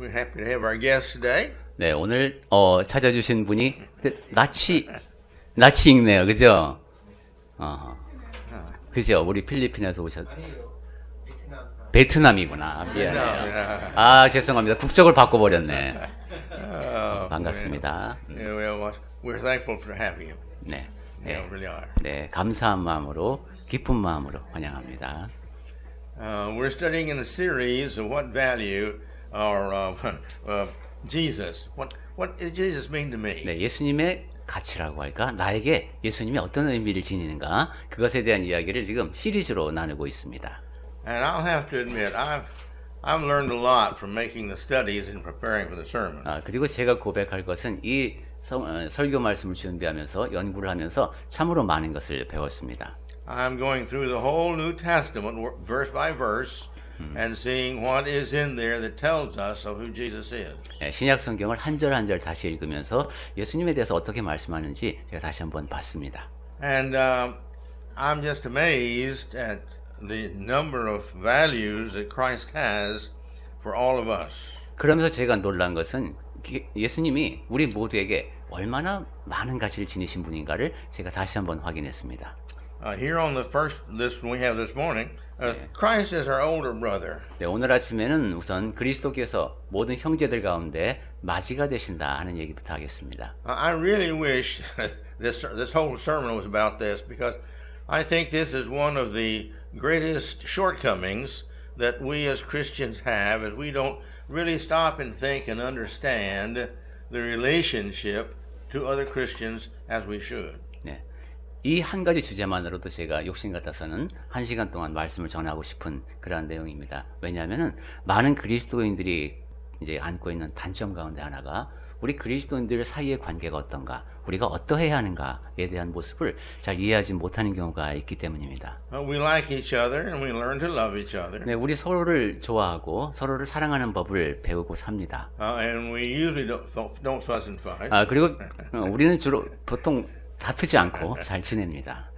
We're happy to have our guest today. 네, 오늘 찾아주신 분이 낯이 익네요, 그죠? 그죠? 우리 필리핀에서 오셨. 베트남이구나. 미안해요. 아, 죄송합니다. 국적을 바꿔버렸네. 반갑습니다. Yeah, well, we're thankful for having you. 네, Yeah, really are. 네, 감사한 마음으로, 기쁜 마음으로 환영합니다. We're studying in the series of what value our Jesus. What does Jesus mean to me? 네, 예수님의 가치라고 할까? 나에게 예수님이 어떤 의미를 지니는가? 그것에 대한 이야기를 지금 시리즈로 나누고 있습니다. And I'll have to admit, I've learned a lot from making the studies and preparing for the sermon. 그리고 제가 고백할 것은 이 설교 말씀을 준비하면서 연구를 하면서 참으로 많은 것을 배웠습니다. I'm going through the whole New Testament verse by verse and seeing what is in there that tells us of who Jesus is. 신약 성경을 한 절 한 절 다시 읽으면서 예수님에 대해서 어떻게 말씀하는지 제가 다시 한번 봤습니다. And I'm just amazed at the number of values that Christ has for all of us. 그러면서 제가 놀란 것은 예수님이 우리 모두에게 얼마나 많은 가치를 지니신 분인가를 제가 다시 한번 확인했습니다. Here on the first this we have this morning, Christ is our older brother. 네, 오늘 아침에는 우선 그리스도께서 모든 형제들 가운데 맞이가 되신다 하는 얘기부터 하겠습니다. I really wish this whole sermon was about this because I think this is one of the greatest shortcomings that we as Christians have is we don't really stop and think and understand the relationship to other Christians as we should. 네. 이 한 가지 주제만으로도 제가 욕심 같아서는 1시간 동안 말씀을 전하고 싶은 그러한 내용입니다. 왜냐하면은 많은 그리스도인들이 이제 안고 있는 단점 가운데 하나가 우리 그리스도인들 사이의 관계가 어떤가, 우리가 어떠해야 하는가에 대한 모습을 잘 이해하지 못하는 경우가 있기 때문입니다. We like each other and we learn to love each other. 네, 우리 서로를 좋아하고 서로를 사랑하는 법을 배우고 sab니다. And we usually don't fuss and fight. 그리고 우리는 주로 보통 다투지 않고 잘 지냅니다.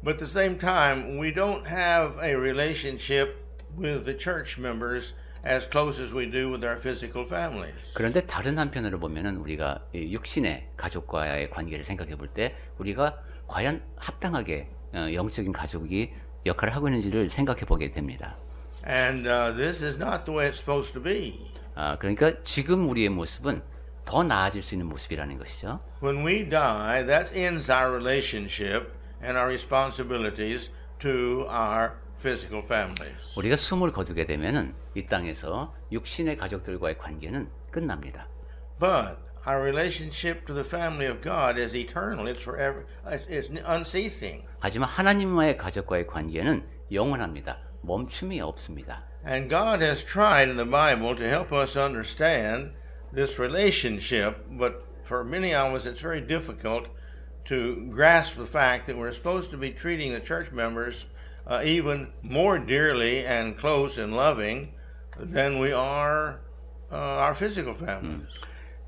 But at the same time, we don't have a relationship with the church members as close as we do with our physical families. 그런데 다른 한편으로 보면은 우리가 육신의 가족과의 관계를 생각해 볼 때 우리가 과연 합당하게 영적인 가족이 역할을 하고 있는지를 생각해 보게 됩니다. And this is not the way it's supposed to be. 그러니까 지금 우리의 모습은 더 나아질 수 있는 모습이라는 것이죠. When we die, that ends our relationship and our responsibilities to our physical families. 우리가 숨을 거두게 되면은 이 땅에서 육신의 가족들과의 관계는 끝납니다. But our relationship to the family of God is eternal. It's forever. It's unceasing. 하지만 하나님과의 가족과의 관계는 영원합니다. 멈춤이 없습니다. And God has tried in the Bible to help us understand this relationship, but for many of us it's very difficult to grasp the fact that we're supposed to be treating the church members even more dearly and close and loving than we are our physical families.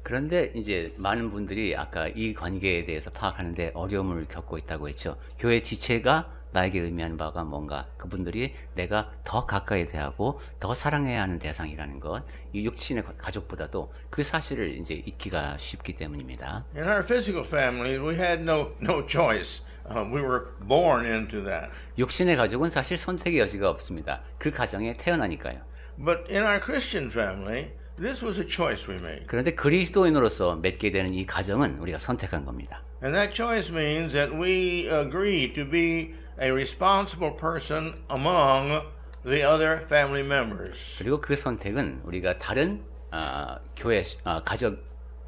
그런데 이제 많은 분들이 아까 이 관계에 대해서 파악하는데 어려움을 겪고 있다고 했죠. 교회 지체가 나에게 의미하는 바가 뭔가, 그분들이 내가 더 가까이 대하고 더 사랑해야 하는 대상이라는 것, 이 육신의 가족보다도 그 사실을 이제 잊기가 쉽기 때문입니다. In our physical families, we had no choice. We were born into that. 육신의 가족은 사실 선택의 여지가 없습니다. 그 가정에 태어나니까요. But in our Christian family, this was a choice we made. 그런데 그리스도인으로서 맺게 되는 이 가정은 우리가 선택한 겁니다. And that choice means that we agree to be a responsible person among the other family members. 그리고 그 선택은 우리가 다른 교회 가족,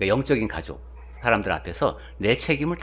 영적인 가족 사람들 앞에서 내 책임을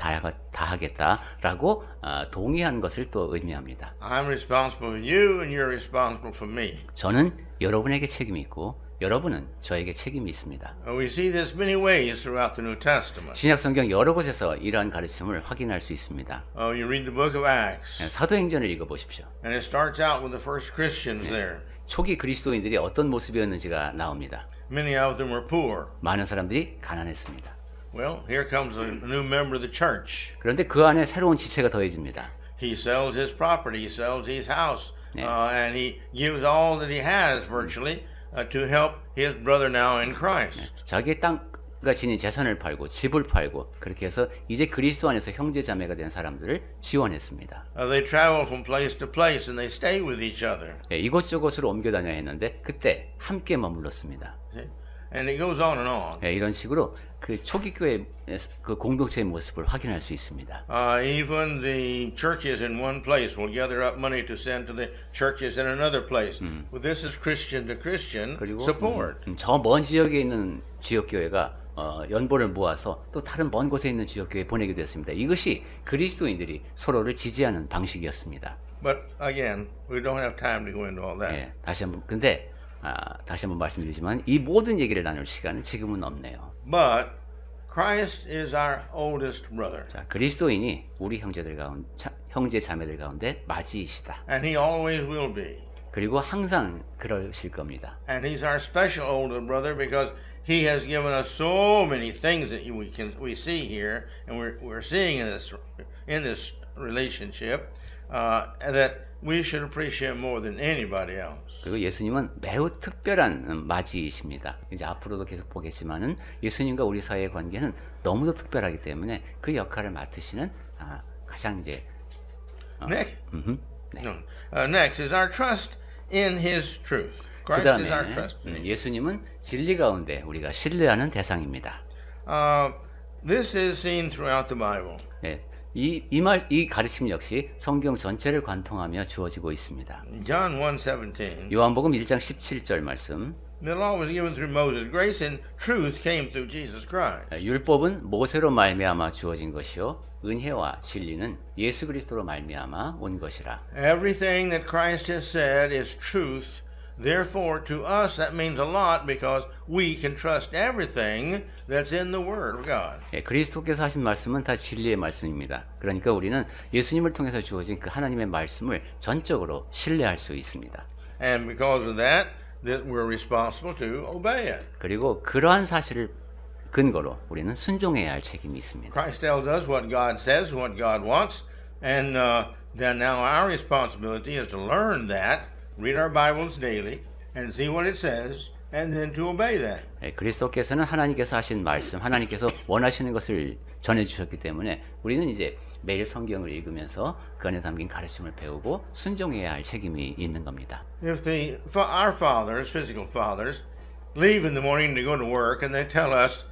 다하겠다라고 동의한 것을 또 의미합니다. I'm responsible for you and you're responsible for me. 저는 여러분에게 책임이 있고 여러분은 저에게 책임이 있습니다. We see this many ways throughout the New Testament. 신약 성경 여러 곳에서 이러한 가르침을 확인할 수 있습니다. You read the book of Acts, 사도행전을 읽어보십시오. and it starts out with the first Christians there. 초기 그리스도인들이 어떤 모습이었는지가 나옵니다. Many of them were poor. 많은 사람들이 가난했습니다. Well, here comes a new member of the church. 그런데 그 안에 새로운 지체가 더해집니다. He sells his property, he sells his house, and he gives all that he has virtually to help his brother now in Christ. 자기의 땅과 지닌 재산을 팔고 집을 팔고 그렇게 해서 이제 그리스도 안에서 형제 자매가 된 사람들을 지원했습니다. They travel from place to place and they stay with each other. 예, 이곳저곳으로 옮겨 다녀야 했는데 그때 함께 머물렀습니다. See? And it goes on and on. 예, 이런 식으로 그 초기 교회 그 공동체의 모습을 확인할 수 있습니다. Even the churches in one place will gather up money to send to the churches in another place. Well, this is Christian to Christian 그리고 support. 저 먼 지역에 있는 지역 교회가 연보를 모아서 또 다른 먼 곳에 있는 지역 교회에 보내기도 했습니다. 이것이 그리스도인들이 서로를 지지하는 방식이었습니다. But again, we don't have time to go into all that. 예, 다시 한번 말씀드리지만 이 모든 얘기를 나눌 시간은 지금은 없네요. But Christ is our oldest brother. 자, 그리스도인이 우리 형제 자매들 가운데 맞이이시다. And he always will be. 그리고 항상 그러실 겁니다. And he's our special older brother because he has given us so many things that we see here and we're seeing in this relationship that we should appreciate more than anybody else. 그리고 예수님은 매우 특별한 맞이이십니다. 이제 앞으로도 계속 보겠지만은 예수님과 우리 사이의 관계는 너무도 특별하기 때문에 그 역할을 맡으시는 가장 이제 Next, 네. next is our trust in his truth. Christ is our trust. 그다음에 예수님은 진리 가운데 우리가 신뢰하는 대상입니다. This is seen throughout the Bible. 네. 이 가르침 역시 성경 전체를 관통하며 주어지고 있습니다. John 1:17. 요한복음 1장 17절 말씀. The law was given through Moses. Grace and truth came through Jesus Christ. 율법은 모세로 말미암아 주어진 것이요 은혜와 진리는 예수 그리스도로 말미암아 온 것이라. Everything that Christ has said is truth. Therefore, to us that means a lot because we can trust everything that's in the Word of God. 예, 그리스도께서 하신 말씀은 다 진리의 말씀입니다. 그러니까 우리는 예수님을 통해서 주어진 그 하나님의 말씀을 전적으로 신뢰할 수 있습니다. And because of that we're responsible to obey it. 그리고 그러한 사실을 근거로 우리는 순종해야 할 책임이 있습니다. Christ tells us what God says, what God wants, and then now our responsibility is to learn that, read our Bibles daily, and see what it says, and then to obey that. 예, 그리스도께서는 하나님께서 하신 말씀, 하나님께서 원하시는 것을 전해주셨기 때문에 우리는 이제 매일 성경을 읽으면서 그 안에 담긴 가르침을 배우고 순종해야 할 책임이 있는 겁니다. If our fathers, physical fathers, leave in the morning to go to work, and they tell us,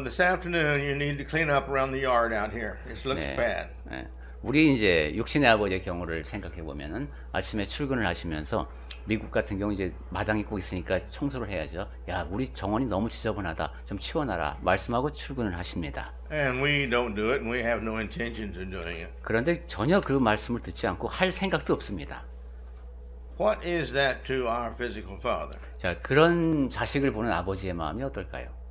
this afternoon you need to clean up around the yard out here. It looks bad. 예, 우리 이제 육신의 아버지의 경우를 생각해 보면은 아침에 출근을 하시면서 미국 같은 경우 이제 마당이 꼭 있으니까 청소를 해야죠. 야, 우리 정원이 너무 지저분하다. 좀 치워놔라. 말씀하고 출근을 하십니다. And we don't do it, and we have no intentions of doing it. 그런데 전혀 그 말씀을 듣지 않고 할 생각도 없습니다. What is that to our physical father? 자, 그런 자식을 보는 아버지의 마음이 어떨까요?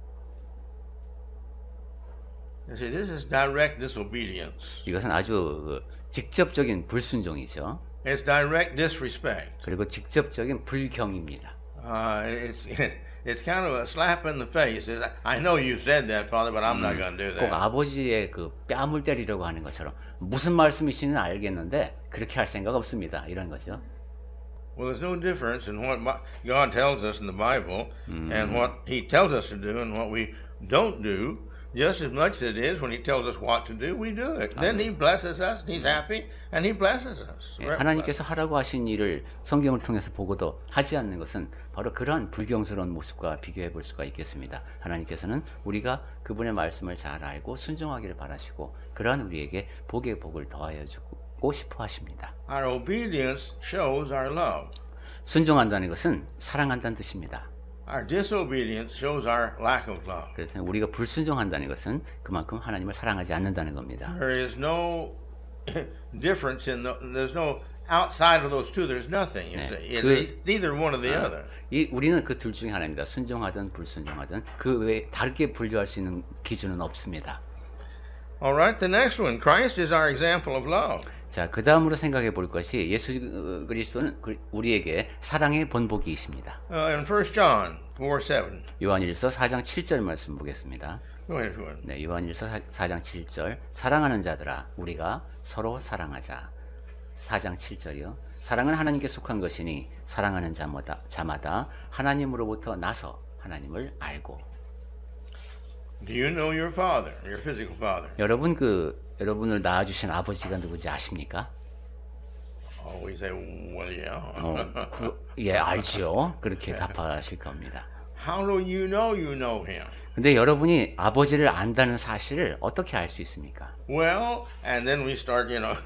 You see, this is direct disobedience. 이것은 아주 직접적인 불순종이죠. It's direct disrespect. 그리고 직접적인 불경입니다. It's kind of a slap in the face. I know you said that, Father, but I'm not going to do 꼭 that. 아버지의 그 뺨을 때리려고 하는 것처럼 무슨 말씀이신지는 알겠는데 그렇게 할 생각 없습니다. 이런 거죠. Well, there's no difference in what God tells us in the Bible and what He tells us to do and what we don't do. Just as much as it is when He tells us what to do, we do it. Then He blesses us, and He's happy, and He blesses us. 예, 하나님께서 하라고 하신 일을 성경을 통해서 보고도 하지 않는 것은 바로 그러한 불경스러운 모습과 비교해 볼 수가 있겠습니다. 하나님께서는 우리가 그분의 말씀을 잘 알고 순종하기를 바라시고 그러한 우리에게 복의 복을 더하여 주고 싶어 하십니다. Our obedience shows our love. 순종한다는 것은 사랑한다는 뜻입니다. Our disobedience shows our lack of love. 그래서 우리가 불순종한다는 것은 그만큼 하나님을 사랑하지 않는다는 겁니다. There is no difference there's no outside of those two. There's nothing. It's either one or the other. 우리는 그 둘 중에 하나입니다. 순종하든 불순종하든 그 외에 다르게 분류할 수 있는 기준은 없습니다. All right, the next one. Christ is our example of love. 자, 그 다음으로 생각해 볼 것이 예수 그리스도는 우리에게 사랑의 본보기이십니다. In 1 John 4:7. 요한일서 4장 7절 말씀 보겠습니다. Go ahead, go ahead. 네, 요한일서 4장 7절. 사랑하는 자들아, 우리가 서로 사랑하자. 4장 7절이요. 사랑은 하나님께 속한 것이니 사랑하는 자마다 하나님으로부터 나서 하나님을 알고. Do you know your father, your physical father? 여러분 여러분을 낳아주신 아버지가 누구지 아십니까? Oh, we say, well, yeah. 예, 알지요. 그렇게 답하실 겁니다. How do you know him? 근데 여러분이 아버지를 안다는 사실을 어떻게 알 수 있습니까? Well, and then we start, well,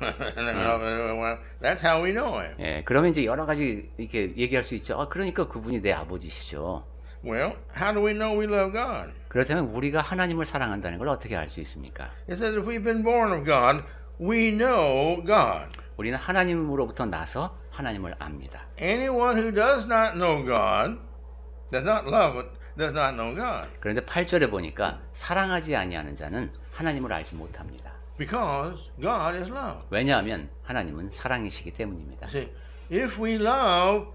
that's how we know him. 예, 그러면 이제 여러 가지 이렇게 얘기할 수 있죠. 그러니까 그분이 내 아버지시죠. Well, how do we know we love God? 그렇다면 우리가 하나님을 사랑한다는 걸 어떻게 알 수 있습니까? It says if we've been born of God, we know God. 우리는 하나님으로부터 나서 하나님을 압니다. Anyone who does not know God, does not love it, does not know God. 그런데 8절에 보니까 사랑하지 아니하는 자는 하나님을 알지 못합니다. Because God is love. 왜냐하면 하나님은 사랑이시기 때문입니다. See, if we love,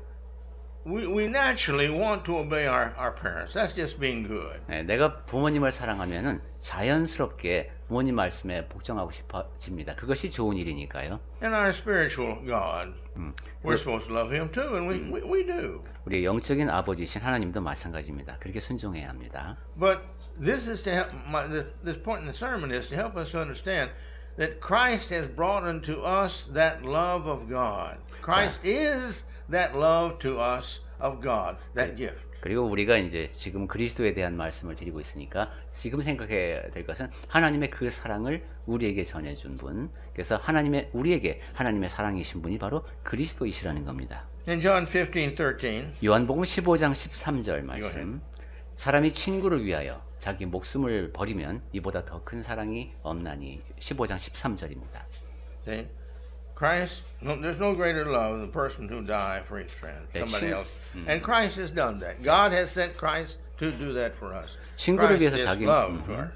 we naturally want to obey our parents. That's just being good. 네, 내가 부모님을 사랑하면은 자연스럽게 부모님 말씀에 복종하고 싶어집니다. 그것이 좋은 일이니까요. And our spiritual God, we're supposed to love Him too, and we do. 우리의 영적인 아버지이신 하나님도 마찬가지입니다. 그렇게 순종해야 합니다. But this is to help. This point in the sermon is to help us to understand that Christ has brought unto us that love of God. Christ is that love to us of God, that gift. 그리고 우리가 이제 지금 그리스도에 대한 말씀을 드리고 있으니까 지금 생각해야 될 것은 하나님의 그 사랑을 우리에게 전해준 분, 그래서 우리에게 하나님의 사랑이신 분이 바로 그리스도이시라는 겁니다. In John 15:13, 요한복음 15장 13절 말씀, 사람이 친구를 위하여 자기 목숨을 버리면 이보다 더 큰 사랑이 없나니. 15장 13절입니다. see, Christ, there's no greater love than the person who died for his friend, somebody else. And Christ has done that. God has sent Christ to do that for us. 친구를 Christ 위해서 is love to us.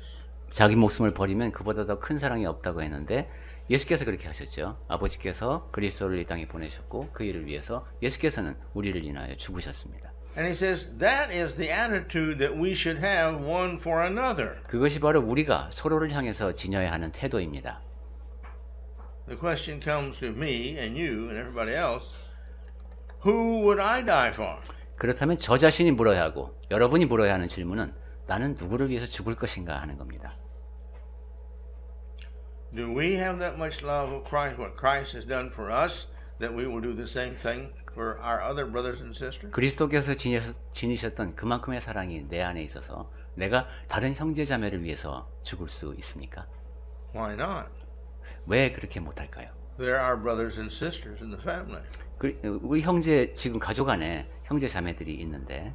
자기 목숨을 버리면 그보다 더 큰 사랑이 없다고 했는데 예수께서 그렇게 하셨죠. 아버지께서 그리스도를 이 땅에 보내셨고 그 일을 위해서 예수께서는 우리를 인하여 죽으셨습니다. And he says that is the attitude that we should have one for another. 그것이 바로 우리가 서로를 향해서 지녀야 하는 태도입니다. The question comes to me and you and everybody else, who would I die for? 그렇다면 저 자신이 물어야 하고 여러분이 물어야 하는 질문은 나는 누구를 위해서 죽을 것인가 하는 겁니다. Do we have that much love of Christ, what Christ has done for us, that we will do the same thing for our other brothers and sisters? 그리스도께서 지니셨던 그만큼의 사랑이 내 안에 있어서 내가 다른 형제 자매를 위해서 죽을 수 있습니까? Why not? 왜 그렇게 못할까요? They're our brothers and sisters in the family. 우리 지금 가족 안에 형제 자매들이 있는데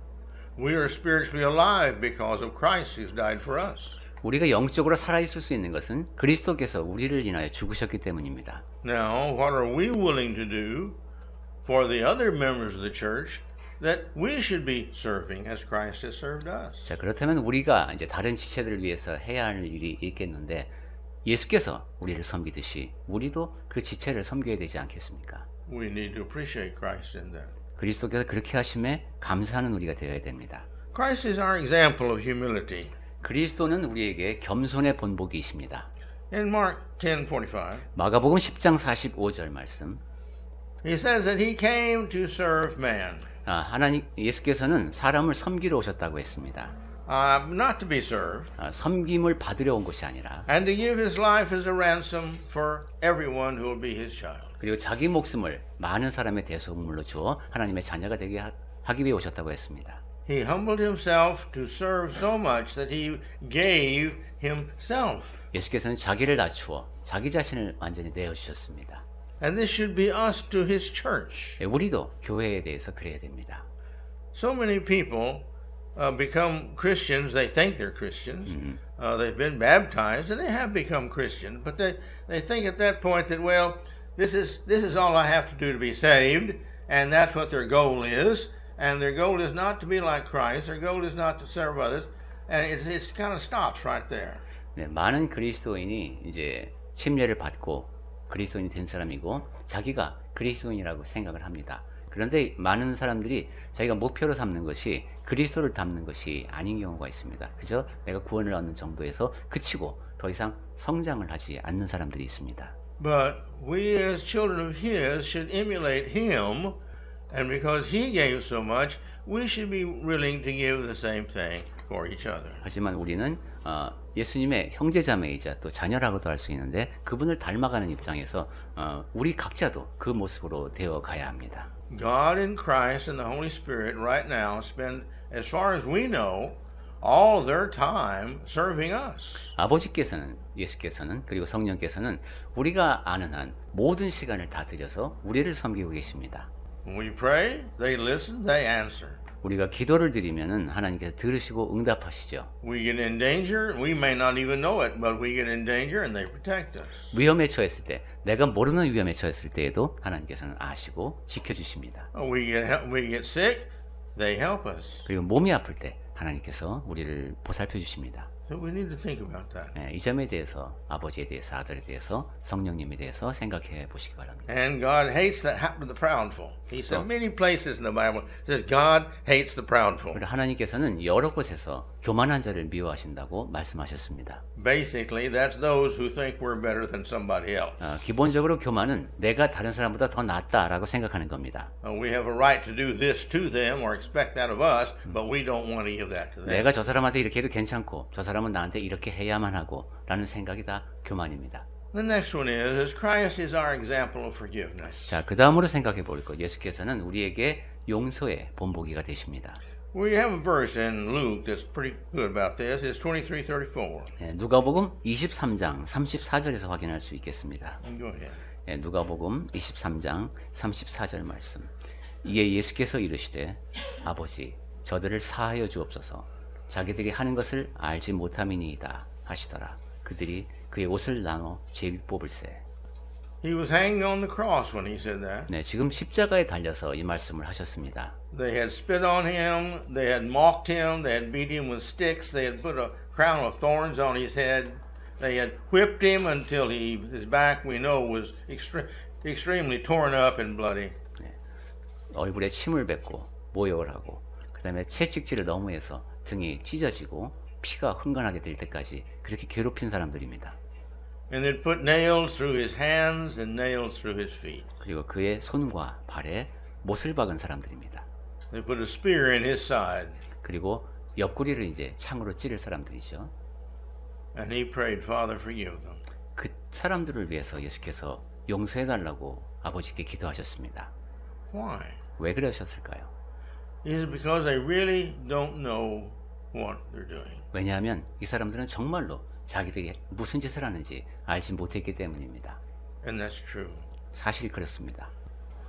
We are spiritually alive because of Christ who's died for us. 우리가 영적으로 살아있을 수 있는 것은 그리스도께서 우리를 인하여 죽으셨기 때문입니다. Now, what are we willing to do for the other members of the church that we should be serving as Christ has served us? 자, 그렇다면 우리가 이제 다른 지체들을 위해서 해야 할 일이 있겠는데 예수께서 우리를 섬기듯이 우리도 그 지체를 섬겨야 되지 않겠습니까? We need to appreciate Christ in that. 그리스도께서 그렇게 하심에 감사하는 우리가 되어야 됩니다. Christ is our example of humility. 그리스도는 우리에게 겸손의 본보기이십니다. In Mark 10:45, 마가복음 10장 45절 말씀. he says that he came to serve man. 예수께서는 사람을 섬기러 오셨다고 했습니다. Not to be served, 섬김을 받으려 온 것이 아니라 and to give his life as a ransom for everyone who will be his child. 그리고 자기 목숨을 많은 사람의 대속물로 주어 하나님의 자녀가 되게 하기 위해 오셨다고 했습니다. He humbled himself to serve so much that he gave himself. 예수께서는 자기를 낮추어 자기 자신을 완전히 내어주셨습니다. And this should be us to his church. 우리도 교회에 대해서 그래야 됩니다. So many people become Christians. They think they're Christians. They've been baptized and they have become Christians. But they think at that point that, well, this is all I have to do to be saved, and that's what their goal is. And their goal is not to be like Christ. Their goal is not to serve others. And it kind of stops right there. 네, 많은 그리스도인이 이제 침례를 받고 그리스도인이 된 사람이고 자기가 그리스도인이라고 생각을 합니다. 그런데 많은 사람들이 자기가 목표로 삼는 것이 그리스도를 닮는 것이 아닌 경우가 있습니다. 그저 내가 구원을 얻는 정도에서 그치고 더 이상 성장을 하지 않는 사람들이 있습니다. but we as children of His should emulate Him, and because He gave so much, we should be willing to give the same thing for each other. 하지만 우리는 예수님의 형제자매이자 또 자녀라고도 할 수 있는데 그분을 닮아가는 입장에서 우리 각자도 그 모습으로 되어 가야 합니다. God and Christ and the Holy Spirit right now spend, as far as we know, all their time serving us. 아버지께서는 예수께서는 그리고 성령께서는 우리가 아는 한 모든 시간을 다 들여서 우리를 섬기고 계십니다. When we pray, they listen, they answer. 우리가 기도를 드리면은 하나님께서 들으시고 응답하시죠. We get in danger, we may not even know it, but we get in danger and they protect us. 위험에 처했을 때, 내가 모르는 위험에 처했을 때에도 하나님께서는 아시고 지켜주십니다. We get sick, they help us. 그리고 몸이 아플 때 하나님께서 우리를 보살펴 주십니다. So we need to think about that. 이 점에 대해서 아버지에 대해서 아들에 대해서 성령님에 대해서 생각해 보시기 바랍니다. And God hates that happen to the proudful. He said many places in the Bible says God hates the proudful. 그리고 하나님께서는 여러 곳에서 교만한 자를 미워하신다고 말씀하셨습니다. Basically, that's those who think we're better than somebody else. 기본적으로 교만은 내가 다른 사람보다 더 낫다라고 생각하는 겁니다. We have a right to do this to them or expect that of us, but we don't want to give that to them. 내가 저 사람한테 이렇게 해도 괜찮고 저 사람은 나한테 이렇게 해야만 하고 라는 생각이 다 교만입니다. The next one is Christ is our example of forgiveness. 자, 그 다음으로 생각해 볼 것. 예수께서는 우리에게 용서의 본보기가 되십니다. We have a verse in Luke that's pretty good about this. It's 23:34. 누가복음 23장 34절에서 확인할 수 있겠습니다. Go ahead. 누가복음 23장 34절 말씀. 이에 예수께서 이르시되 아버지 저들을 사하여 주옵소서 자기들이 하는 것을 알지 못함이니이다 하시더라. 그들이 그의 옷을 나눠 제비 뽑을세. He was hanging on the cross when he said that. 네, 지금 십자가에 달려서 이 말씀을 하셨습니다. They had spit on him, they had mocked him, they had beat him with sticks, they had put a crown of thorns on his head, they had whipped him until his back, we know, was extremely torn up and bloody. 네, 얼굴에 침을 뱉고 모욕을 하고 그 다음에 채찍질을 너무 해서 등이 찢어지고 피가 흥건하게 될 때까지 그렇게 괴롭힌 사람들입니다. And then put nails through his hands and nails through his feet. 그리고 그의 손과 발에 못을 박은 사람들입니다. They put a spear in his side. 그리고 옆구리를 이제 창으로 찌를 사람들이죠. And he prayed, Father, forgive them. 그 사람들을 위해서 예수께서 용서해달라고 아버지께 기도하셨습니다. Why? 왜 그러셨을까요? Is it because they really don't know what they're doing? 왜냐하면 이 사람들은 정말로 자기들이 무슨 짓을 하는지 알지 못했기 때문입니다. And that's true. 사실이 그렇습니다.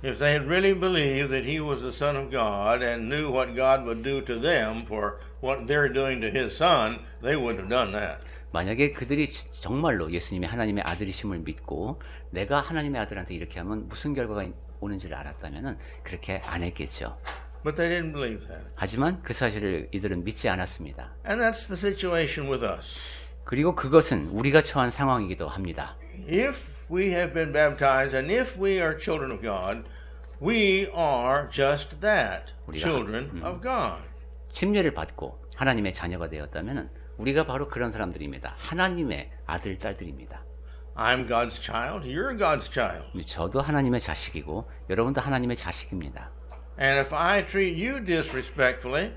If they had really believed that he was the Son of God and knew what God would do to them for what they're doing to his Son, they wouldn't have done that. 만약에 그들이 정말로 예수님이 하나님의 아들이심을 믿고 내가 하나님의 아들한테 이렇게 하면 무슨 결과가 오는지를 알았다면 그렇게 안 했겠죠. But they didn't believe that. 하지만 그 사실을 이들은 믿지 않았습니다. And that's the situation with us. 그리고 그것은 우리가 처한 상황이기도 합니다. If we have been baptized and if we are children of God, we are just that, children of God. 침례를 받고 하나님의 자녀가 되었다면 우리가 바로 그런 사람들입니다. 하나님의 아들, 딸들입니다. I'm God's child, you're God's child. 저도 하나님의 자식이고 여러분도 하나님의 자식입니다. And if I treat you disrespectfully,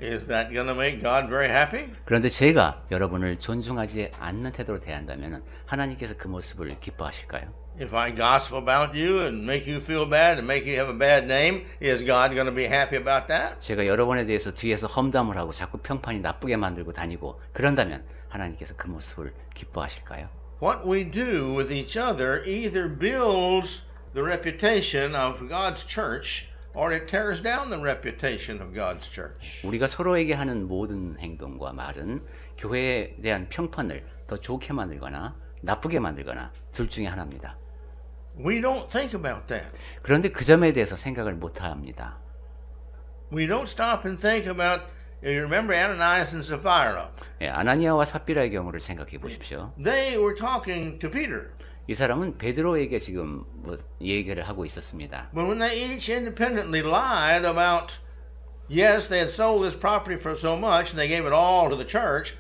is that going to make God very happy? 그런데 제가 여러분을 존중하지 않는 태도로 대한다면 하나님께서 그 모습을 기뻐하실까요? If I gossip about you and make you feel bad and make you have a bad name, is God going to be happy about that? 제가 여러분에 대해서 뒤에서 험담을 하고 자꾸 평판이 나쁘게 만들고 다니고 그런다면 하나님께서 그 모습을 기뻐하실까요? What we do with each other either builds the reputation of God's church or it tears down the reputation of God's church. 우리가 서로에게 하는 모든 행동과 말은 교회에 대한 평판을 더 좋게 만들거나 나쁘게 만들거나 둘 중에 하나입니다. We don't think about that. 그런데 그 점에 대해서 생각을 못 합니다. We don't stop and think about, you remember Ananias and Sapphira. 아나니아와 삽비라의 경우를 생각해 보십시오. They were talking to Peter. 이 사람은 베드로에게 지금 뭐 얘기를 하고 있었습니다. But when they each independently lied about, yes, they had sold this property for so much and they gave it all to the church,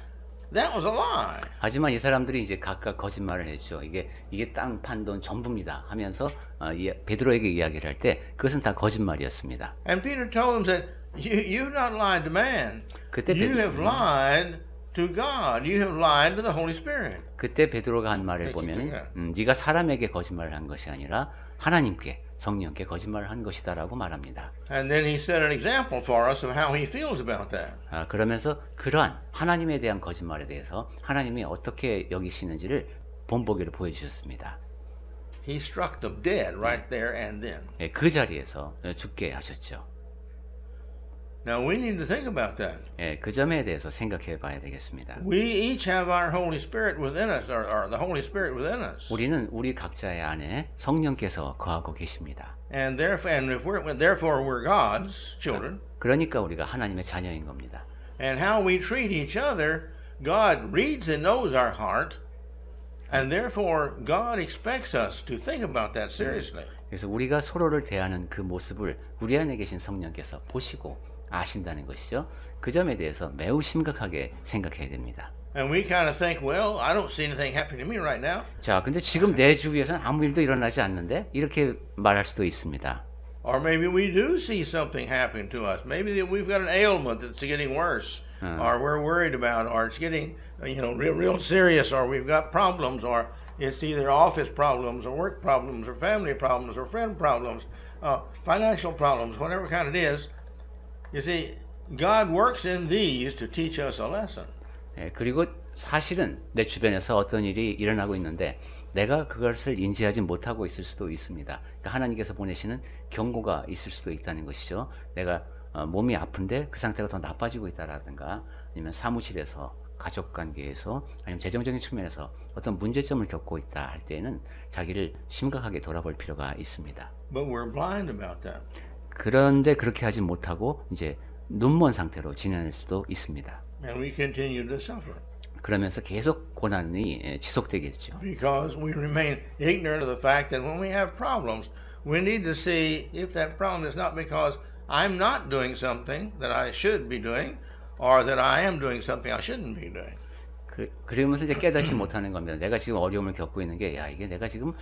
that was a lie. 하지만 이 사람들이 이제 각각 거짓말을 했죠. 이게 땅 판 돈 전부입니다 하면서 베드로에게 이야기를 할 때 그것은 다 거짓말이었습니다. And Peter told him that you've not lied to man. 그때 You have lied to God. You have lied to the Holy Spirit. 그때 베드로가 한 말을 보면 네가 사람에게 거짓말을 한 것이 아니라 하나님께 성령께 거짓말을 한 것이다라고 말합니다. And then he set an example for us of how he feels about that. 그러면서 그러한 하나님에 대한 거짓말에 대해서 하나님이 어떻게 여기시는지를 본보기를 보여주셨습니다. He struck them dead right there and then. 예, 그 자리에서 죽게 하셨죠. Now we need to think about that. 예, 그 점에 대해서 생각해 봐야 되겠습니다. We each have our Holy Spirit within us, or the Holy Spirit within us. 우리는 우리 각자의 안에 성령께서 거하고 계십니다. And therefore we're God's children. 그러니까 우리가 하나님의 자녀인 겁니다. And how we treat each other, God reads and knows our heart. And therefore God expects us to think about that seriously. 그래서 우리가 서로를 대하는 그 모습을 우리 안에 계신 성령께서 보시고 아신다는 것이죠. 그 점에 대해서 매우 심각하게 생각해야 됩니다. And we kind of think, well, I don't see anything happening to me right now. 자, 근데 지금 내 주위에서는 아무 일도 일어나지 않는데 이렇게 말할 수도 있습니다. Or maybe we do see something happening to us. Maybe that we've got an ailment that's getting worse, or we're worried about, or it's getting, real serious, or we've got problems, or it's either office problems, or work problems, or family problems, or friend problems, financial problems, whatever kind it is. You see, God works in these to teach us a lesson. 예, 그리고 사실은 내 주변에서 어떤 일이 일어나고 있는데 내가 그것을 인지하지 못하고 있을 수도 있습니다. 그러니까 하나님께서 보내시는 경고가 있을 수도 있다는 것이죠. 내가 몸이 아픈데 그 상태가 더 나빠지고 있다라든가 아니면 사무실에서 가족 관계에서 아니면 재정적인 측면에서 어떤 문제점을 겪고 있다 할 때에는 자기를 심각하게 돌아볼 필요가 있습니다. But we're blind about that. 그런데 그렇게 하지 못하고 이제 눈먼 상태로 지낼 수도 있습니다. And we continue to suffer. 그러면서 계속 고난이 지속되겠죠. Because we remain ignorant of the fact that when we have problems, we need to see if that problem is not because I'm not doing something that I should be doing, or that I am doing something I shouldn't be doing. 그러면서 이제 깨닫지 못하는 겁니다. 내가 지금 어려움을 겪고 있는 게, 이게 내가 지금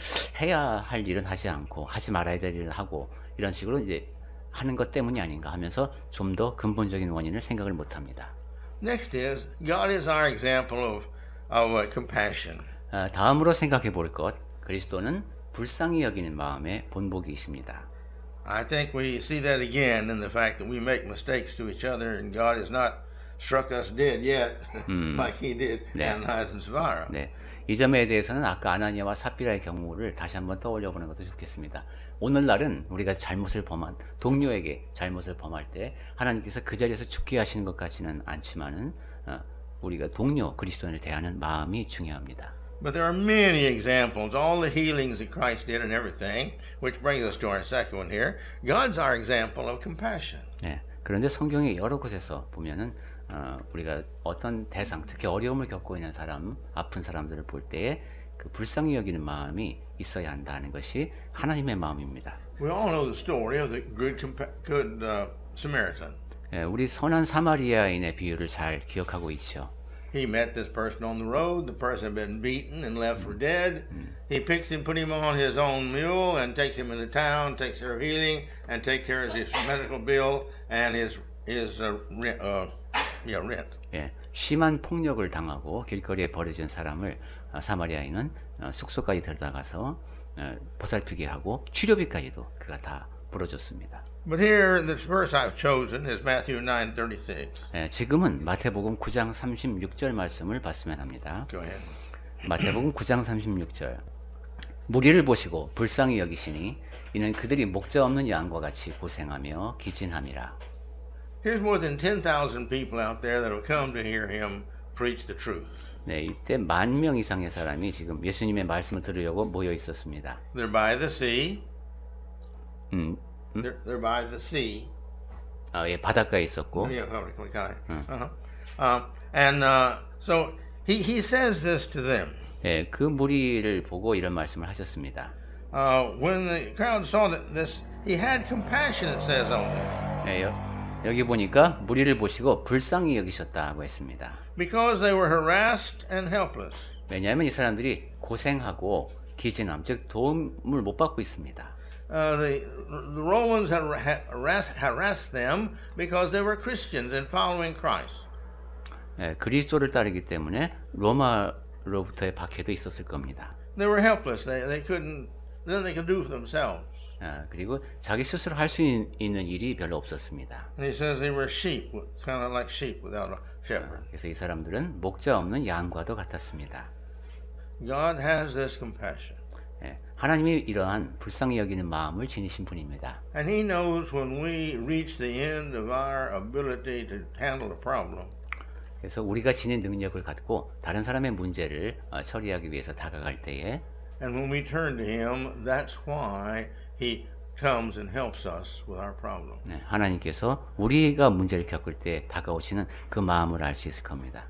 해야 할 일은 하지 않고 하지 말아야 될 일을 하고 이런 식으로 이제 하는 것 때문이 아닌가 하면서 좀 더 근본적인 원인을 생각을 못합니다. Next is God is our example of compassion. 다음으로 생각해 볼 것, 그리스도는 불쌍히 여기는 마음의 본보기이십니다. I think we see that again in the fact that we make mistakes to each other, and God has not struck us dead yet, like He did Ananias and Sapphira. 네, 이 점에 대해서는 아까 아나니아와 삽비라의 경우를 다시 한번 떠올려 보는 것도 좋겠습니다. 오늘날은 우리가 동료에게 잘못을 범할 때 하나님께서 그 자리에서 죽게 하시는 것 같지는 않지만은 우리가 동료 그리스도인을 대하는 마음이 중요합니다. But there are many examples, all the healings that Christ did and everything, which brings us to our second one here. God's our example of compassion. 네, 그런데 성경의 여러 곳에서 보면은 우리가 어떤 대상, 특히 어려움을 겪고 있는 사람, 아픈 사람들을 볼 때에 그 불쌍히 여기는 마음이 있어야 한다는 것이 하나님의 마음입니다. We all know the story of the good Samaritan. 예, 우리 선한 사마리아인의 비유를 잘 기억하고 있죠. He met this person on the road. The person had been beaten and left for dead. He picks him, put him on his own mule, and takes him into town, takes care of healing, and takes care of his medical bill and his rent. 예, 심한 폭력을 당하고 길거리에 버려진 사람을 사마리아인은 숙소까지 데려다가서 보살피게 하고 치료비까지도 그가 다 불어줬습니다. But here, this verse I've chosen is Matthew 9:36. 예, 지금은 마태복음 9장 36절 말씀을 봤으면 합니다. Go ahead. 마태복음 9장 36절. 무리를 보시고 불쌍히 여기시니 이는 그들이 목자 없는 양과 같이 고생하며 기진함이라. Here's more than 10,000 people out there that will come to hear him preach the truth. 네, 이때 10,000명 이상의 사람이 지금 예수님의 말씀을 들으려고 모여 있었습니다. They're by the sea. They're by the sea. 예, 바닷가에 있었고. Yeah, and so he says this to them. 예, 그 무리를 보고 이런 말씀을 하셨습니다. When the crowd saw that this, he had compassion, it says on them. 예, 여기 보니까 무리를 보시고 불쌍히 여기셨다고 했습니다. because they were harassed and helpless. 왜냐하면 이 사람들이 고생하고 기진함, 즉 도움을 못 받고 있습니다. The Romans had harassed them because they were Christians and following Christ. 예, 그리스도를 따르기 때문에 로마로부터의 박해도 있었을 겁니다. They were helpless. They couldn't. Then they could do for themselves. 그리고 자기 스스로 할 수 있는 일이 별로 없었습니다. And he says they were sheep, kind of like sheep without a shepherd. 그래서 이 사람들은 목자 없는 양과도 같았습니다. God has this compassion. 예, 하나님이 이러한 불쌍히 여기는 마음을 지니신 분입니다. And he knows when we reach the end of our ability to handle a problem. 그래서 우리가 지닌 능력을 갖고 다른 사람의 문제를 처리하기 위해서 다가갈 때에 And when we turn to him, that's why he comes and helps us with our problem. 네, 하나님께서 우리가 문제를 겪을 때 다가오시는 그 마음을 알 수 있을 겁니다.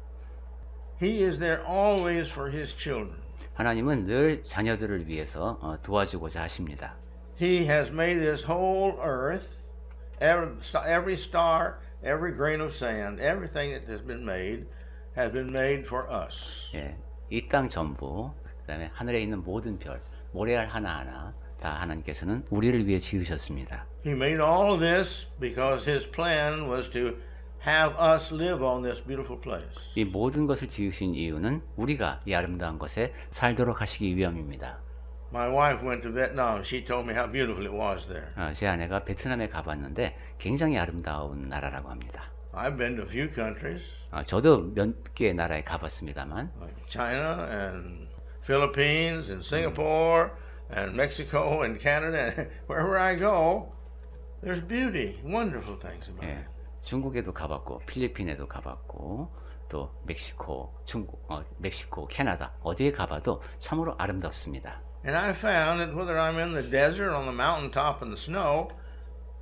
He is there always for his children. 하나님은 늘 자녀들을 위해서 도와주고자 하십니다. He has made this whole earth, every star, every grain of sand, everything that has been made for us. 예, 이 땅 전부, 그다음에 하늘에 있는 모든 별, 모래알 하나하나 다 하나님께서는 우리를 위해 지으셨습니다. He made all of this because his plan was to have us live on this beautiful place. 이 모든 것을 지으신 이유는 우리가 이 아름다운 것에 살도록 하시기 위함입니다. My wife went to Vietnam. She told me how beautiful it was there. 제 아내가 베트남에 가봤는데 굉장히 아름다운 나라라고 합니다. I've been to a few countries, 저도 몇 개의 나라에 가봤습니다만 like China and Philippines and Singapore and Mexico and Canada. And wherever I go, there's beauty, wonderful things about it. 중국에도 가봤고 필리핀에도 가봤고 또 멕시코, 멕시코, 캐나다 어디에 가봐도 참으로 아름답습니다. And I found that whether I'm in the desert, on the mountaintop in the snow,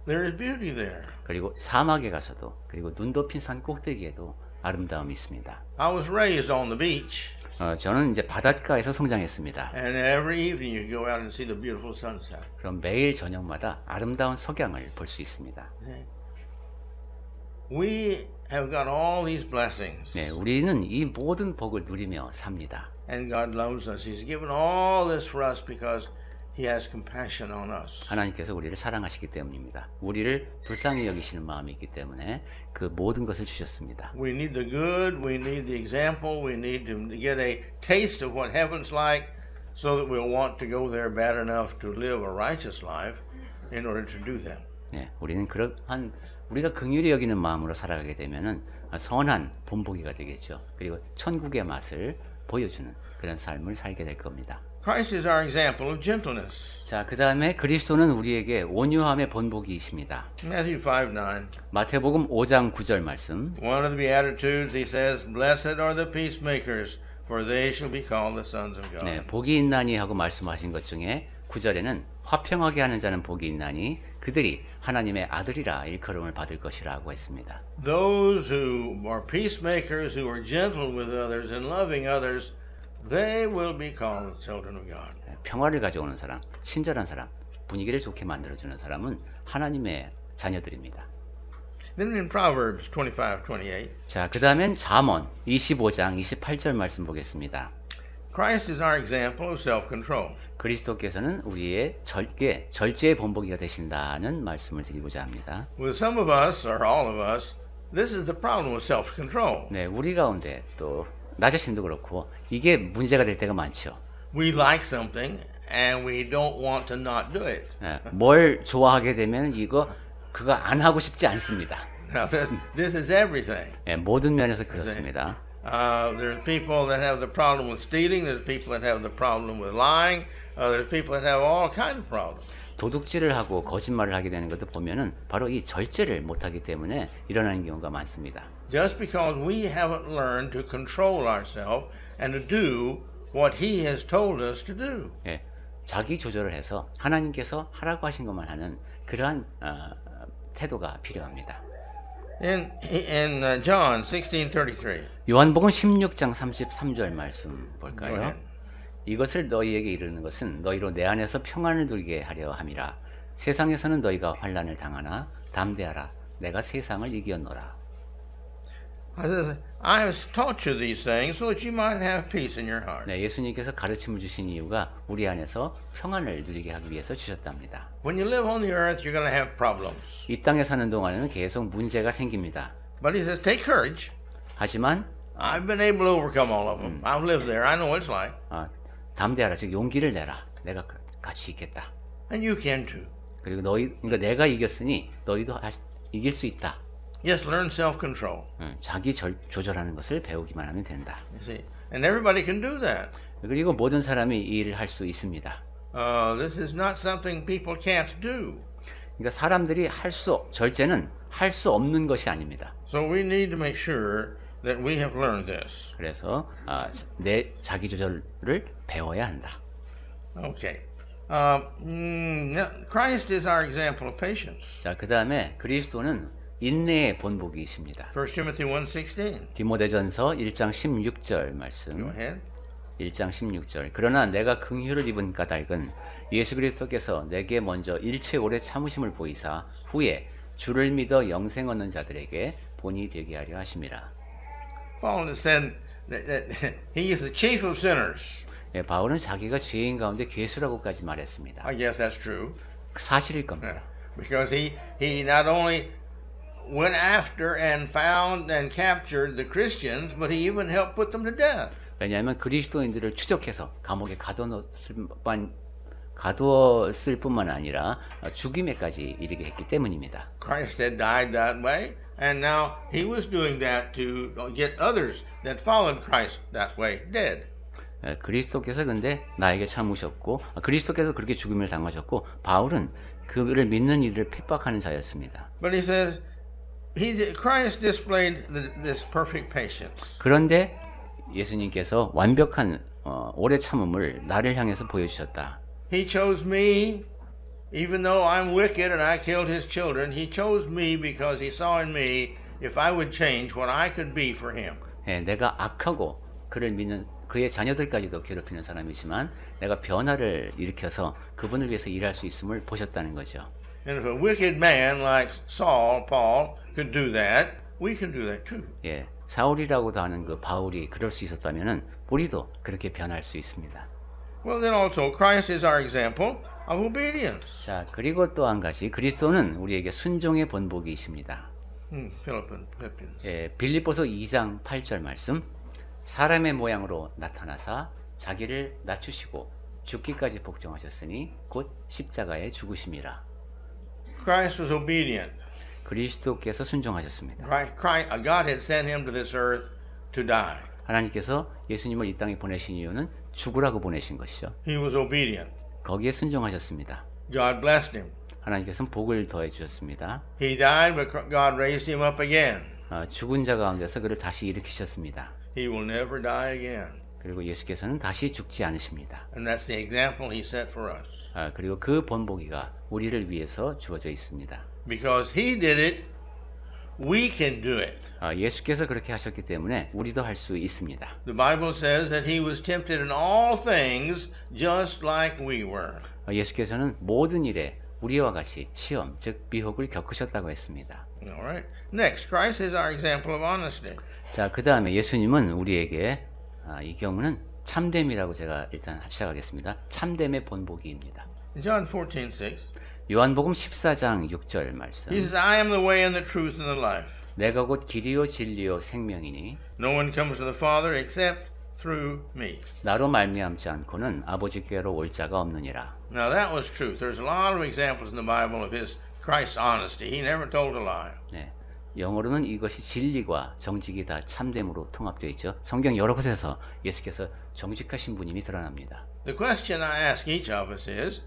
there is beauty there. 그리고 사막에 가서도 그리고 눈 덮인 산 꼭대기에도 아름다움이 있습니다. I was raised on the beach, 저는 이제 바닷가에서 성장했습니다. and every evening you go out and see the beautiful sunset. 그럼 매일 저녁마다 아름다운 석양을 볼 수 있습니다. We have got all these blessings, 네, 우리는 이 모든 복을 누리며 삽니다. and God loves us. He's given all this for us because He has compassion on us. 하나님께서 우리를 사랑하시기 때문입니다. 우리를 불쌍히 여기시는 마음이 있기 때문에 그 모든 것을 주셨습니다. We need the good, we need the example, we need to get a taste of what heaven's like so that we'll want to go there bad enough to live a righteous life in order to do that. 네, 우리는 그러한 우리가 긍휼히 여기는 마음으로 살아가게 되면은 선한 본보기가 되겠죠. 그리고 천국의 맛을 보여주는 그런 삶을 살게 될 겁니다. Christ is our example of gentleness. 자, 그 다음에 그리스도는 우리에게 온유함의 본보기이십니다. Matthew 5:9. 마태복음 5장 9절 말씀. One of the Beatitudes, he says, Blessed are the peacemakers, for they shall be called the sons of God. 네, 복이 있나니 하고 말씀하신 것 중에 9절에는 화평하게 하는 자는 복이 있나니 그들이 하나님의 아들이라 일컬음을 받을 것이라고 했습니다. Those who are peacemakers, who are gentle with others and loving others, they will be called the children of God. 평화를 가져오는 사람, 친절한 사람, 분위기를 좋게 만들어주는 사람은 하나님의 자녀들입니다. Then in Proverbs 25:28, 자, 그 다음엔 잠언 25장 28절 말씀 보겠습니다. Christ is our example of self-control. 그리스도께서는 우리의 절제의 본보기가 되신다는 말씀을 드리고자 합니다. With some of us, or all of us, this is the problem with self-control. 네, 우리 가운데 또 나 자신도 그렇고 이게 문제가 될 때가 많죠. We like something and we don't want to not do it. 뭘 좋아하게 되면 그거 안 하고 싶지 않습니다. Now this is everything. 모든 면에서 그렇습니다. There's people that have the problem with stealing. There's people that have the problem with lying. There's people that have all kinds of problems. 도둑질을 하고 거짓말을 하게 되는 것도 보면은 바로 이 절제를 못하기 때문에 일어나는 경우가 많습니다. Just because we haven't learned to control ourselves and to do what He has told us to do. 예, 자기 조절을 해서 하나님께서 하라고 하신 것만 하는 그러한 태도가 필요합니다. In John 16:33. 요한복음 16장 33절 말씀 Go 볼까요? ahead. 이것을 너희에게 이르는 것은 너희로 내 안에서 평안을 누리게 하려 함이라. 세상에서는 너희가 환난을 당하나 담대하라. 내가 세상을 이겼노라. I have taught you these things so that you might have peace in your heart. 네, 예수님께서 가르침을 주신 이유가 우리 안에서 평안을 누리게 하기 위해서 주셨답니다. When you live on the earth, you're going to have problems. 이 땅에 사는 동안에는 계속 문제가 생깁니다. But he says, take courage. 하지만 I've been able to overcome all of them. I've lived there. I know what it's like. 담대하라, 즉 용기를 내라. 내가 같이 있겠다. And you can too. 그리고 그러니까 내가 이겼으니 너희도 이길 수 있다. Just learn self-control. 자기 조절하는 것을 배우기만 하면 된다. You see, and everybody can do that. 그리고 모든 사람이 이 일을 할 수 있습니다. This is not something people can't do. 그러니까 사람들이 절제는 할 수 없는 것이 아닙니다. So we need to make sure that we have learned this. 그래서 내 자기 조절을 배워야 한다. Okay. Christ is our example of patience. 자, 그 다음에 그리스도는 인내의 본보기이십니다. 1 Timothy 1:16. 디모데전서 1장 16절 Go 말씀. ahead. 1장 16절. 그러나 내가 긍휼을 입은 까닭은 예수 그리스도께서 내게 먼저 일체 오래 참으심을 보이사 후에 주를 믿어 영생 얻는 자들에게 본이 되게 하려 하심이라. Paul has said that he is the chief of sinners. 예, 바울은 자기가 죄인 가운데 괴수라고까지 말했습니다. I guess that's true. 사실일 겁니다. Because he not only went after and found and captured the Christians, but he even helped put them to death. 왜냐하면 그리스도인들을 추적해서 감옥에 가두었을 뿐만 아니라 죽임에까지 이르게 했기 때문입니다. Christ had died that way, and now he was doing that to get others that followed Christ that way dead. 그리스도께서 근데 나에게 참으셨고 그리스도께서 그렇게 죽임을 당하셨고 바울은 그를 믿는 이들을 핍박하는 자였습니다. But he says Christ displayed this perfect patience. 그런데 예수님께서 완벽한 오래 참음을 나를 향해서 보여주셨다. He chose me, even though I'm wicked and I killed his children. He chose me because he saw in me if I would change what I could be for him. 예, 내가 악하고 그를 믿는 그의 자녀들까지도 괴롭히는 사람이지만 내가 변화를 일으켜서 그분을 위해서 일할 수 있음을 보셨다는 거죠. And if a wicked man like Paul could do that, we can do that too. 예, 사울이라고도 하는 그 바울이 그럴 수 있었다면은 우리도 그렇게 변할 수 있습니다. Well, then also Christ is our example of obedience. 자, 그리고 또 한 가지 그리스도는 우리에게 순종의 본보기이십니다. Philippians. 예, 빌립보서 2장 8절 말씀. 사람의 모양으로 나타나사 자기를 낮추시고 죽기까지 복종하셨으니 곧 십자가에 죽으심이라. Christ was obedient. 그리스도께서 순종하셨습니다. God had sent him to this earth to die. 하나님께서 예수님을 이 땅에 보내신 이유는 죽으라고 보내신 것이죠. He was obedient. 거기에 순종하셨습니다. God blessed him. 하나님께서는 복을 더해 주셨습니다. He died, but God raised him up again. 죽은 자 가운데서 그를 다시 일으키셨습니다. He will never die again. 그리고 예수께서는 다시 죽지 않으십니다. And that's the example he set for us. 그리고 그 본보기가 우리를 위해서 주어져 있습니다. Because he did it, we can do it. 예수께서 그렇게 하셨기 때문에 우리도 할 수 있습니다. The Bible says that he was tempted in all things just like we were. 예수께서는 모든 일에 우리와 같이 시험, 즉 미혹을 겪으셨다고 했습니다. All right. Next, Christ is our example of honesty. 자, 그 다음에 예수님은 우리에게 이 경우는 참됨이라고 제가 일단 시작하겠습니다. 참됨의 본보기입니다. John 14:6. 요한복음 14장 6절 말씀. He says, I am the way and the truth and the life. 내가 곧 길이요 진리요 생명이니 No one comes to the Father except through me. 나로 말미암지 않고는 아버지께로 올 자가 없느니라. Now that was truth. There's a lot of examples in the Bible of Christ's honesty. He never told a lie. 네. 영어로는 이것이 진리과 정직이 다 참됨으로 통합되어 있죠. 성경 여러 곳에서 예수께서 정직하신 분임이 드러납니다. The question I ask each of us is,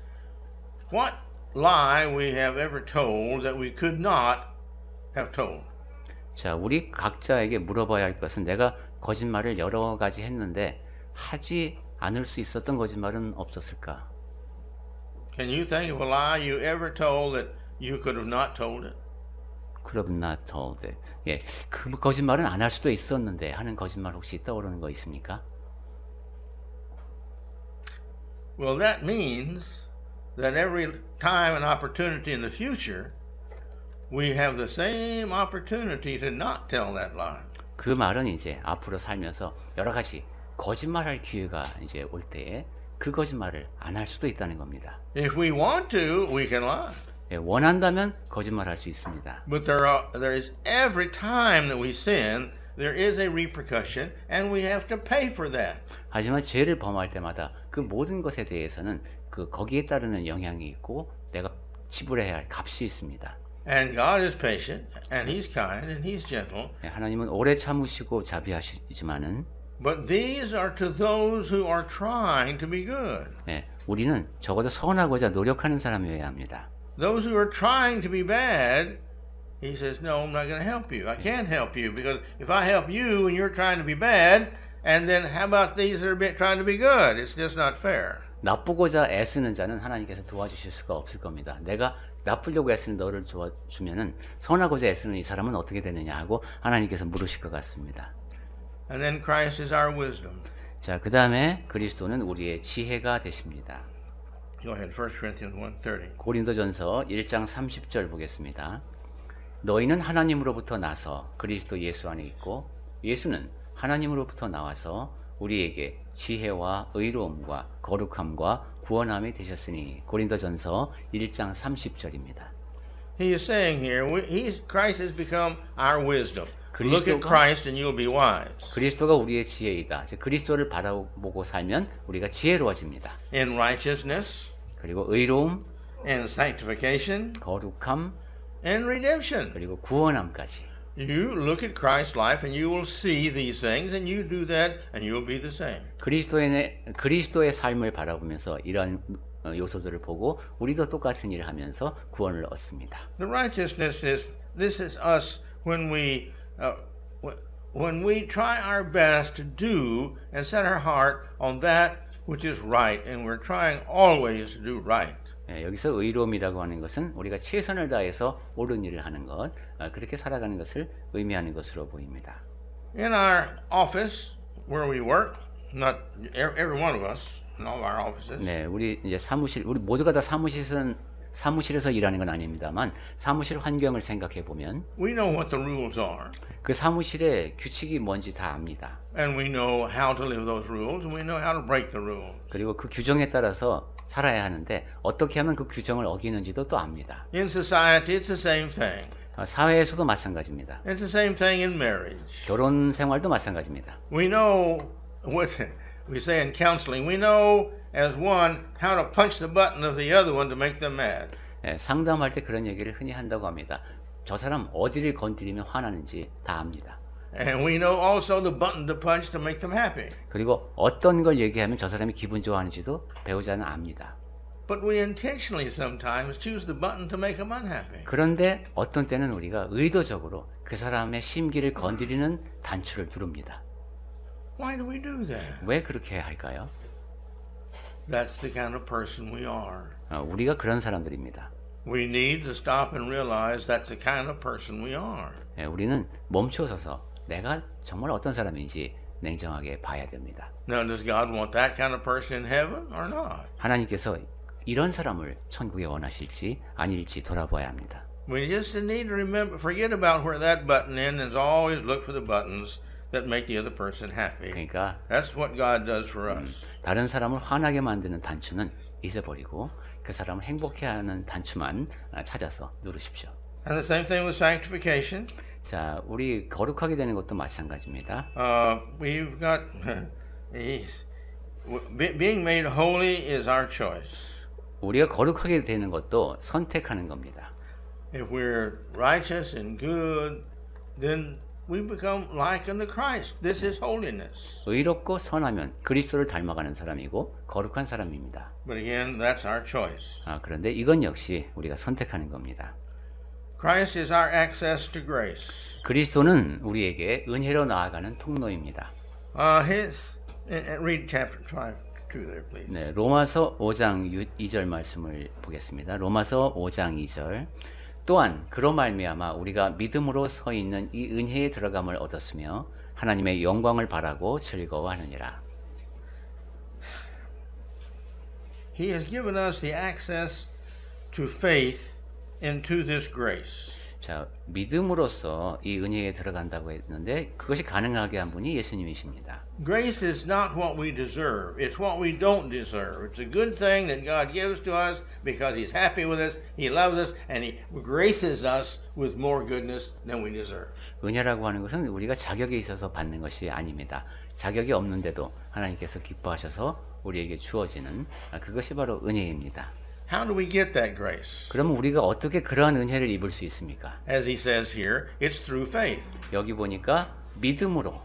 what lie we have ever told that we could not have told? 자, 우리 각자에게 물어봐야 할 것은 내가 거짓말을 여러 가지 했는데 하지 않을 수 있었던 거짓말은 없었을까? Can you think of a lie you ever told that you could have not told it? Could have not told it. 예, 그 거짓말은 안 할 수도 있었는데 하는 거짓말 혹시 떠오르는 거 있습니까? Well, that means that every time and opportunity in the future, we have the same opportunity to not tell that lie. 그 말은 이제 앞으로 살면서 여러 가지 거짓말할 기회가 이제 올 때에 그 거짓말을 안 할 수도 있다는 겁니다. If we want to, we can lie. 예, 원한다면 거짓말할 수 있습니다. But there is every time that we sin, there is a repercussion, and we have to pay for that. 하지만 죄를 범할 때마다 그 모든 것에 대해서는 그 거기에 따르는 영향이 있고 내가 지불해야 할 값이 있습니다. And God is patient, and He's kind, and He's gentle. 예, 하나님은 오래 참으시고 자비하시지만은 But these are to those who are trying to be good. 예, 우리는 적어도 선하고자 노력하는 사람이어야 합니다. Those who are trying to be bad, He says, no, I'm not going to help you. I can't help you because if I help you and you're trying to be bad, and then how about these that are trying to be good? It's just not fair. 나쁘고자 애쓰는 자는 하나님께서 도와주실 수가 없을 겁니다. 내가 나쁘려고 애쓰는 너를 도와주면은 선하고자 애쓰는 이 사람은 어떻게 되느냐 하고 하나님께서 물으실 것 같습니다. And then Christ is our wisdom. 자, 그 다음에 그리스도는 우리의 지혜가 되십니다. Go ahead, 1 Corinthians 1:30. 고린도전서 1장 30절 보겠습니다. 너희는 하나님으로부터 나서 그리스도 예수 안에 있고 예수는 하나님으로부터 나와서 우리에게 지혜와 의로움과 거룩함과 구원함이 되셨으니 고린도전서 1장 30절입니다. He is saying here, Christ has become our wisdom. Look at 그리스도가- Christ and you'll be wise. 그리스도가 우리의 지혜이다. 즉 그리스도를 바라보고 살면 우리가 지혜로워집니다. In righteousness, 그리고 의로움, in sanctification, 거룩함, and redemption. 그리고 구원함까지. You look at Christ's life and you will see these things and you do that and you'll be the same. 그리스도의 삶을 바라보면서 이런 요소들을 보고 우리도 똑같은 일을 하면서 구원을 얻습니다. The righteousness this is us when we try our best to do and set our heart on that which is right and we're trying always to do right. 여기서 의로움이라고 하는 것은 우리가 최선을 다해서 옳은 일을 하는 것, 그렇게 살아가는 것을 의미하는 것으로 보입니다. In our office where we work, not every one of us in all our offices. 네, 우리 이제 우리 모두가 다 사무실에서 일하는 건 아닙니다만 사무실 환경을 생각해 보면 We know what the rules are, 그 사무실의 규칙이 뭔지 다 압니다. and we know how to live those rules, and we know how to break the rules. 그리고 그 규정에 따라서 살아야 하는데 어떻게 하면 그 규정을 어기는지도 또 압니다. In society, it's the same thing. 사회에서도 마찬가지입니다. It's the same thing in marriage. 결혼 생활도 마찬가지입니다. We know what we say in counseling. We know as one how to punch the button of the other one to make them mad. 상담할 때 그런 얘기를 흔히 한다고 합니다. 저 사람 어디를 건드리면 화나는지 다 압니다. And we know also the button to punch to make them happy. 그리고 어떤 걸 얘기하면 저 사람이 기분 좋아하는지도 배우자는 압니다. But we intentionally sometimes choose the button to make them unhappy. 그런데 어떤 때는 우리가 의도적으로 그 사람의 심기를 건드리는 단추를 두릅니다. Why do we do that? 왜 그렇게 할까요? That's the kind of person we are. 우리가 그런 사람들입니다. We need to stop and realize that's the kind of person we are. 우리는 멈춰서서 내가 정말 어떤 사람인지 냉정하게 봐야 됩니다. Now, does God want that kind of person in heaven or not? 하나님께서 이런 사람을 천국에 원하실지 아닐지 돌아봐야 합니다. We just need to forget about where that button is and always look for the buttons that make the other person happy. 그러니까 That's what God does for us. 다른 사람을 화나게 만드는 단추는 잊어버리고 그 사람을 행복해하는 단추만 찾아서 누르십시오. And the same thing with sanctification. 자, 우리 거룩하게 되는 것도 마찬가지입니다. We've got being made holy is our choice. 우리가 거룩하게 되는 것도 선택하는 겁니다. If we're righteous and good, then we become like unto Christ. This is holiness. 의롭고 선하면 그리스도를 닮아가는 사람이고 거룩한 사람입니다. But again, that's our choice. 그런데 이건 역시 우리가 선택하는 겁니다. Christ is our access to grace. 그리스도는 우리에게 은혜로 나아가는 통로입니다. Read chapter 5, 2 there, please. 네, 로마서 5장 2절 말씀을 보겠습니다. 로마서 5장 2절. 또한 그로 말미암아 우리가 믿음으로 서 있는 이 은혜에 들어감을 얻었으며 하나님의 영광을 바라고 즐거워하느니라. He has given us the access to faith into this grace. 자, 믿음으로써 이 은혜에 들어간다고 했는데 그것이 가능하게 한 분이 예수님이십니다. Grace is not what we deserve. It's what we don't deserve. It's a good thing that God gives to us because He's happy with us, He loves us, and He graces us with more goodness than we deserve. 은혜라고 하는 것은 우리가 자격이 있어서 받는 것이 아닙니다. 자격이 없는데도 하나님께서 기뻐하셔서 우리에게 주어지는 그것이 바로 은혜입니다. How do we get that grace? 그러면 우리가 어떻게 그러한 은혜를 입을 수 있습니까? As he says here, it's through faith. 여기 보니까 믿음으로.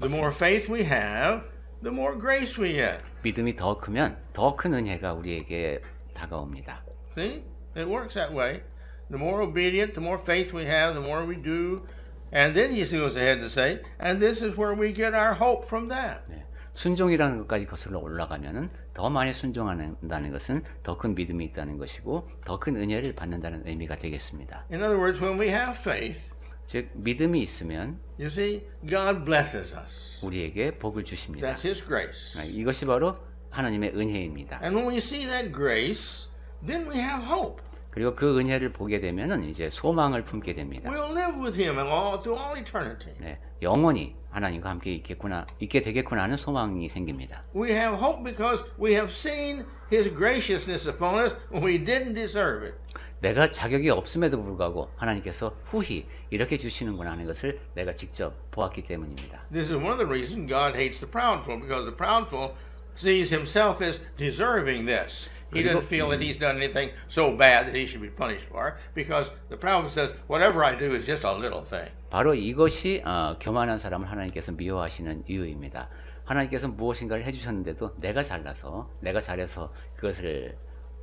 The more faith we have, the more grace we get. 믿음이 더 크면 더 큰 은혜가 우리에게 다가옵니다. See? It works that way. The more obedient, the more faith we have, the more we do. And then he goes ahead to say, and this is where we get our hope from that. 네. 순종이라는 것까지 거슬러 올라가면은 더 많이 순종한다는 것은 더 큰 믿음이 있다는 것이고 더 큰 은혜를 받는다는 의미가 되겠습니다. In other words, when we have faith, 즉 믿음이 있으면 you see, God blesses us. 우리에게 복을 주십니다. That's His grace. 이것이 바로 하나님의 은혜입니다. And when we see that grace, then we have hope. 그리고 그 은혜를 보게 되면은 이제 소망을 품게 됩니다. We'll live with Him and all through all eternity. 네, 영원히 하나님과 함께 있게 되겠구나 하는 소망이 생깁니다. We have hope because we have seen His graciousness upon us when we didn't deserve it. 내가 자격이 없음에도 불구하고 하나님께서 후히 이렇게 주시는구나 하는 것을 내가 직접 보았기 때문입니다. This is one of the reasons God hates the proudful, because the proudful sees himself as deserving this. He doesn't feel that he's done anything so bad that he should be punished for, because the proudful says, whatever I do is just a little thing. 바로 이것이 교만한 사람을 하나님께서 미워하시는 이유입니다. 하나님께서 무엇인가를 해주셨는데도 내가 잘해서 그것을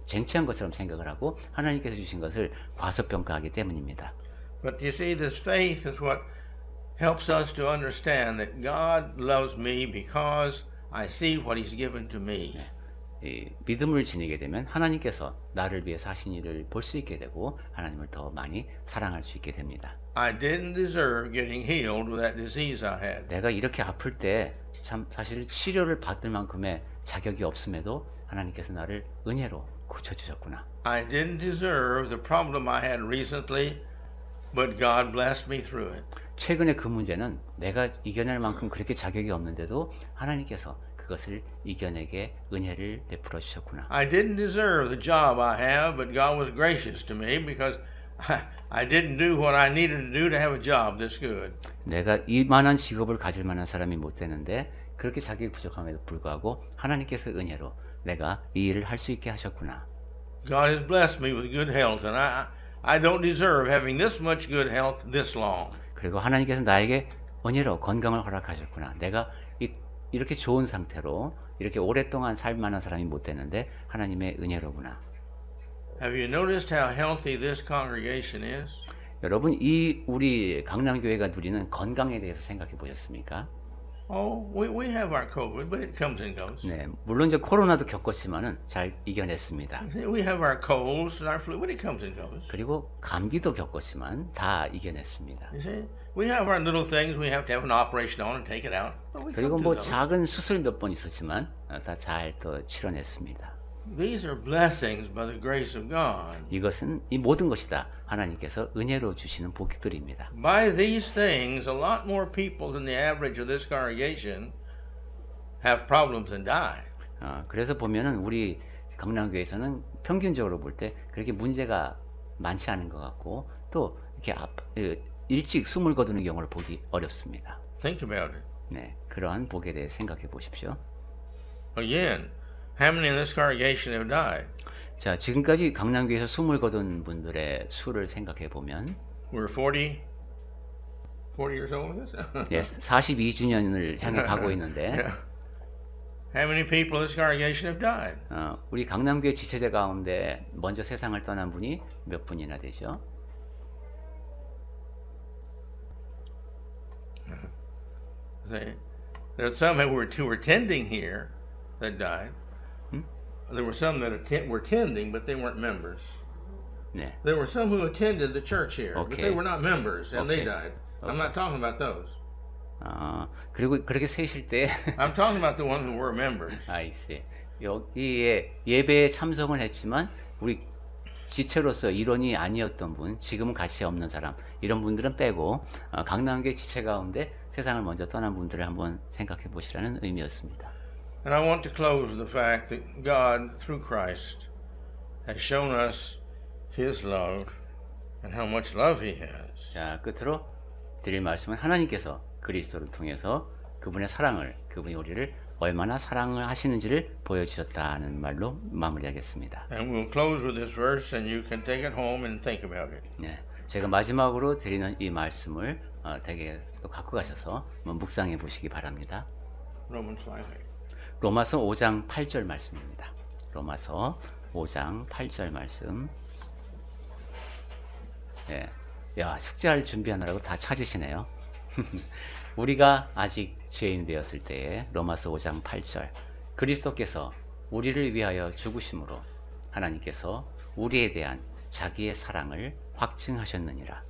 쟁취한 것처럼 생각을 하고 하나님께서 주신 것을 과소평가하기 때문입니다. But you see, this faith is what helps us to understand that God loves me because I see what He's given to me. 이 믿음을 지니게 되면 하나님께서 나를 위해서 하신 일을 볼 수 있게 되고 하나님을 더 많이 사랑할 수 있게 됩니다. I didn't deserve getting healed with that disease I had. 내가 이렇게 아플 때 참 사실 치료를 받을 만큼의 자격이 없음에도 하나님께서 나를 은혜로 고쳐주셨구나. I didn't deserve the problem I had recently, but God blessed me through it. 최근에 그 문제는 내가 이겨낼 만큼 그렇게 자격이 없는데도 하나님께서 그것을 이겨내게 은혜를 베풀어 주셨구나. I didn't deserve the job I have, but God was gracious to me because I didn't do what I needed to do to have a job this good. 내가 이만한 직업을 가질 만한 사람이 못 되는데 그렇게 자격이 부족함에도 불구하고 하나님께서 은혜로 내가 이 일을 할 수 있게 하셨구나. God has blessed me with good health, and I don't deserve having this much good health this long. 그리고 하나님께서 나에게 은혜로 건강을 허락하셨구나. 내가 이렇게 좋은 상태로 이렇게 오랫동안 살 만한 사람이 못 되는데 하나님의 은혜로구나. Have you noticed how healthy this congregation is? 여러분 이 우리 강남교회가 누리는 건강에 대해서 생각해 보셨습니까? Oh, we have our COVID, but it comes and goes. 네, 물론 이제 코로나도 겪었지만은 잘 이겨냈습니다. We have our colds and our flu, but it comes and goes. 그리고 감기도 겪었지만 다 이겨냈습니다. You see, we have our little things we have to have an operation on and take it out. But we 그리고 come 뭐 through those. 작은 수술 몇 번 있었지만 다 잘 또 치러냈습니다. These are blessings by the grace of God. 이것은 이 모든 것이 다 하나님께서 은혜로 주시는 복들입니다. By these things, a lot more people than the average of this congregation have problems and die. 그래서 보면은 우리 강남교회에서는 평균적으로 볼 때 그렇게 문제가 많지 않은 것 같고 또 이렇게 일찍 숨을 거두는 경우를 보기 어렵습니다. Think about it. 네, 그러한 복에 대해 생각해 보십시오. Again, how many in this congregation have died? 자, 지금까지 강남교회에서 숨을 거둔 분들의 수를 생각해 보면 We're 40 years old, I guess. 예, 42주년을 향해 가고 있는데 How many people in this congregation have died? 우리 강남교회 지체자 가운데 먼저 세상을 떠난 분이 몇 분이나 되죠? See, there are some who were tending here that died. There were some that were tending, but they weren't members. 네. There were some who attended the church here, but Okay. they were not members, and they Okay. died. I'm not talking about those. 그리고 그렇게 세실 때 I'm talking about the ones who were members. 아이씨 여기에 예배에 참석은 했지만 우리 지체로서 일원이 아니었던 분, 지금은 가치 없는 사람, 이런 분들은 빼고 강남교회 지체 가운데 세상을 먼저 떠난 분들을 한번 생각해 보시라는 의미였습니다. And I want to close with the fact that God, through Christ, has shown us His love and how much love He has. 자, 끝으로 드릴 말씀은 하나님께서 그리스도를 통해서 그분의 사랑을, 그분이 우리를 얼마나 사랑을 하시는지를 보여주셨다는 말로 마무리하겠습니다. And we'll close with this verse, and you can take it home and think about it. 네, 제가 마지막으로 드리는 이 말씀을 댁에 또 갖고 가셔서 한번 묵상해 보시기 바랍니다. Romans 5:8. 로마서 5장 8절 말씀입니다. 로마서 5장 8절 말씀. 예, 야, 숙제할 준비하느라고 다 찾으시네요. 우리가 아직 죄인 되었을 때에 로마서 5장 8절 그리스도께서 우리를 위하여 죽으심으로 하나님께서 우리에 대한 자기의 사랑을 확증하셨느니라.